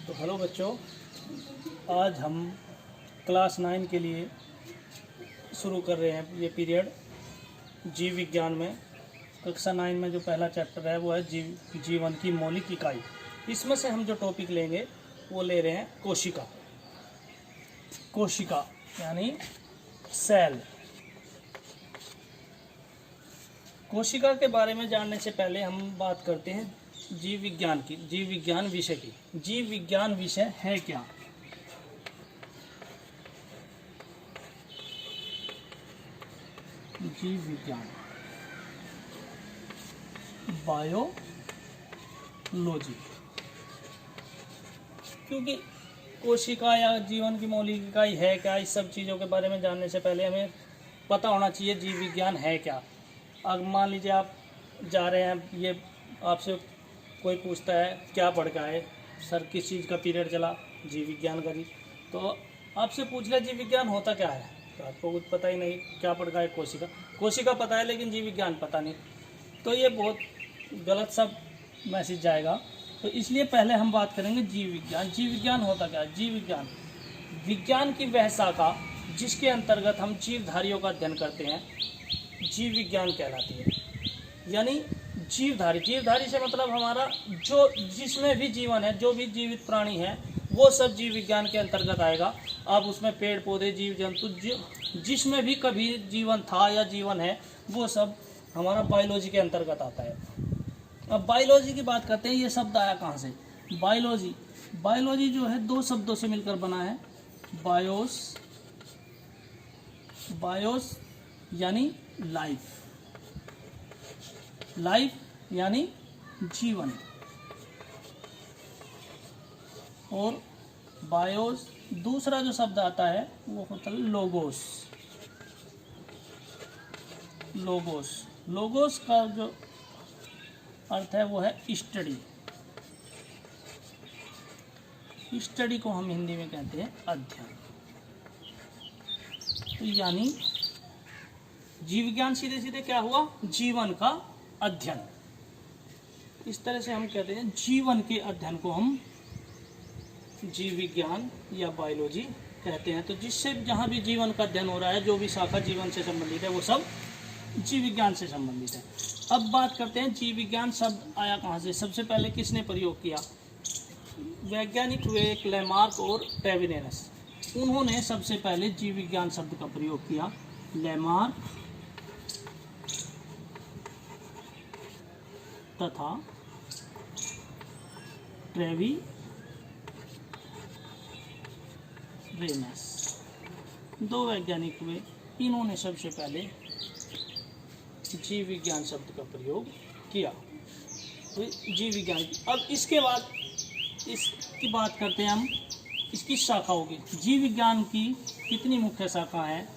तो हेलो बच्चों, आज हम क्लास 9 के लिए शुरू कर रहे हैं ये पीरियड जीव विज्ञान में। कक्षा 9 में जो पहला चैप्टर है वो है जीवन की मौलिक इकाई। इसमें से हम जो टॉपिक लेंगे वो ले रहे हैं कोशिका। कोशिका यानी सेल। कोशिका के बारे में जानने से पहले हम बात करते हैं जीव विज्ञान की, जीव विज्ञान विषय की। जीव विज्ञान विषय है क्या? जीव विज्ञान बायोलॉजी, क्योंकि कोशिका या जीवन की मौलिक इकाई है क्या, इस सब चीज़ों के बारे में जानने से पहले हमें पता होना चाहिए जीव विज्ञान है क्या। अब मान लीजिए आप जा रहे हैं, ये आपसे कोई पूछता है क्या पढ़ के आए, सर किस चीज़ का पीरियड चला, जीव विज्ञान का जी। तो आपसे पूछ लिया जीव विज्ञान होता क्या है, तो आपको कुछ पता ही नहीं। क्या पढ़ के आए? कोशिका। कोशिका पता है लेकिन जीव विज्ञान पता नहीं, तो ये बहुत गलत सब मैसेज जाएगा। तो इसलिए पहले हम बात करेंगे जीव विज्ञान। जीव विज्ञान होता क्या है? जीव विज्ञान विज्ञान की वह शाखा जिसके अंतर्गत हम जीवधारियों का अध्ययन करते हैं, जीव विज्ञान कहलाती है। यानी जीवधारी, जीवधारी से मतलब हमारा जो जिसमें भी जीवन है, जो भी जीवित प्राणी है वो सब जीव विज्ञान के अंतर्गत आएगा। अब उसमें पेड़ पौधे, जीव जंतु, जिसमें भी कभी जीवन था या जीवन है वो सब हमारा बायोलॉजी के अंतर्गत आता है। अब बायोलॉजी की बात करते हैं, ये शब्द आया कहाँ से? बायोलॉजी, बायोलॉजी जो है दो शब्दों से मिलकर बना है। बायोस, बायोस यानी लाइफ, लाइफ यानी जीवन, और बायोस दूसरा जो शब्द आता है वो होता है लोगोस। लोगोस, लोगोस का जो अर्थ है वो है स्टडी। स्टडी को हम हिंदी में कहते हैं अध्ययन। तो यानी जीव विज्ञान सीधे सीधे क्या हुआ? जीवन का अध्ययन। इस तरह से हम कहते हैं जीवन के अध्ययन को हम जीव विज्ञान या बायोलॉजी कहते हैं। तो जिससे जहाँ भी जीवन का अध्ययन हो रहा है, जो भी शाखा जीवन से संबंधित है वो सब जीव विज्ञान से संबंधित है। अब बात करते हैं जीव विज्ञान शब्द आया कहाँ से, सबसे पहले किसने प्रयोग किया? वैज्ञानिक हुए लेमार्क और ट्रेविनेस। उन्होंने सबसे पहले जीव विज्ञान शब्द का प्रयोग किया। लेमार्क तथा ट्रेविनेस, दो वैज्ञानिक हुए। इन्होंने सबसे पहले जीव विज्ञान शब्द का प्रयोग किया। तो जीव विज्ञान की, अब इसके बाद इसकी बात करते हैं हम, इसकी शाखाओं की। जीव विज्ञान की कितनी मुख्य शाखा है?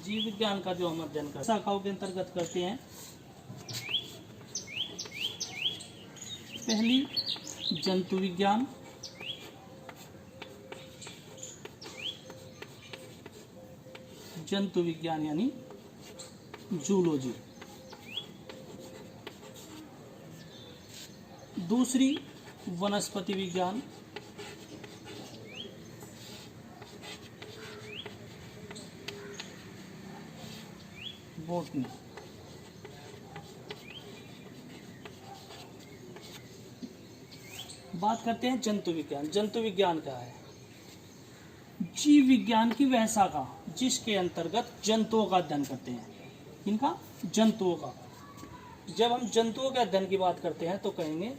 जीव विज्ञान का जो हम अध्ययन कर शाखाओं के अंतर्गत करते हैं, पहली जंतु विज्ञान, जंतु विज्ञान यानी जूलॉजी। दूसरी वनस्पति विज्ञान, बॉटनी। बात करते हैं जंतु विज्ञान। जंतु विज्ञान क्या है? जीव विज्ञान की वह शाखा जिसके अंतर्गत जंतुओं का अध्ययन करते हैं। इनका जंतुओं का, जब हम जंतुओं के अध्ययन की बात करते हैं तो कहेंगे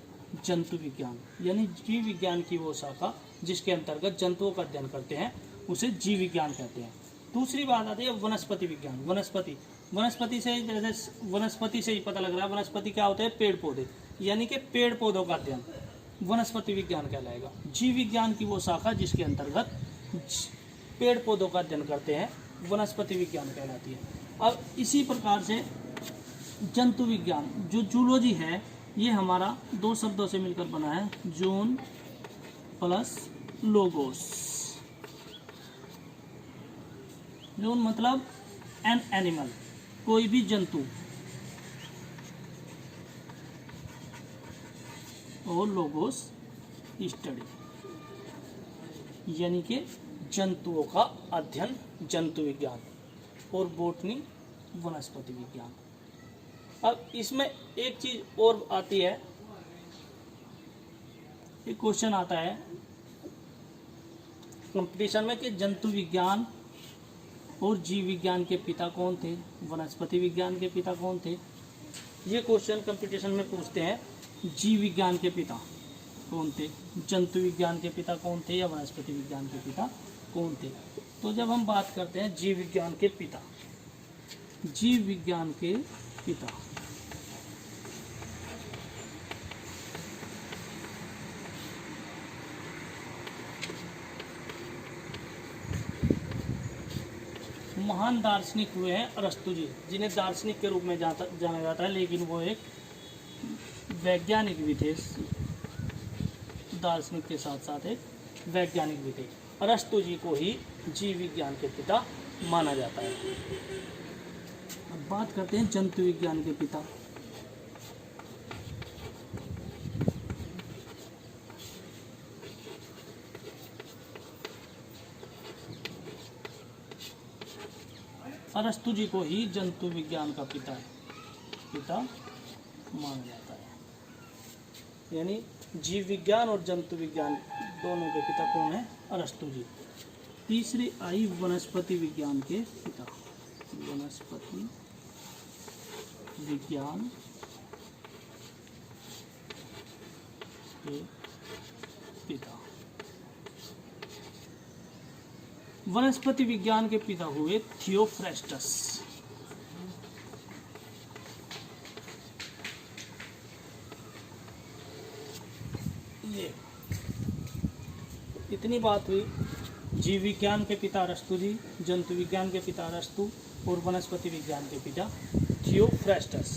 जंतु विज्ञान। यानी जीव विज्ञान की वो शाखा जिसके अंतर्गत जंतुओं का अध्ययन करते हैं उसे जीव विज्ञान कहते हैं। दूसरी बात आती है वनस्पति विज्ञान। वनस्पति, वनस्पति से जैसे वनस्पति से ही पता लग रहा है, वनस्पति क्या होते हैं? पेड़ पौधे, यानी कि पेड़ पौधों का अध्ययन वनस्पति विज्ञान कहलाएगा। जीव विज्ञान की वो शाखा जिसके अंतर्गत पेड़ पौधों का अध्ययन करते हैं वनस्पति विज्ञान कहलाती है। अब इसी प्रकार से जंतु विज्ञान, जो जूलॉजी है, ये हमारा दो शब्दों से मिलकर बना है, जून प्लस लोगोस। जून मतलब एन एनिमल, कोई भी जंतु। और लोगोस स्टडी, यानी कि जंतुओं का अध्ययन, जंतु विज्ञान, और बोटनी वनस्पति विज्ञान। अब इसमें एक चीज और आती है, एक क्वेश्चन आता है कंपटीशन में कि जंतु विज्ञान और जीव विज्ञान के पिता कौन थे, वनस्पति विज्ञान के पिता कौन थे। ये क्वेश्चन कंपटीशन में पूछते हैं, जीव विज्ञान के पिता कौन थे, जंतु विज्ञान के पिता कौन थे, या वनस्पति विज्ञान के पिता कौन थे। तो जब हम बात करते हैं जीव विज्ञान के पिता, जीव विज्ञान के पिता महान दार्शनिक हुए हैं अरस्तु जी, जिन्हें दार्शनिक के रूप में जाना जाता है, लेकिन वो एक वैज्ञानिक भी थे, दार्शनिक के साथ साथ एक वैज्ञानिक भी थे। अरस्तु जी को ही जीव विज्ञान के पिता माना जाता है। अब बात करते हैं जंतु विज्ञान के पिता। अरस्तु जी को ही जंतु विज्ञान का पिता माना जाता है, यानी जीव विज्ञान और जंतु विज्ञान दोनों के पिता कौन है, अरस्तु जी। तीसरी आई वनस्पति विज्ञान के पिता, वनस्पति विज्ञान के पिता। वनस्पति विज्ञान के पिता हुए थियोफ्रेस्टस। ये इतनी बात हुई, जीव विज्ञान के पिता अरस्तु जी, जंतु विज्ञान के पिता अरस्तु, और वनस्पति विज्ञान के पिता थियोफ्रेस्टस।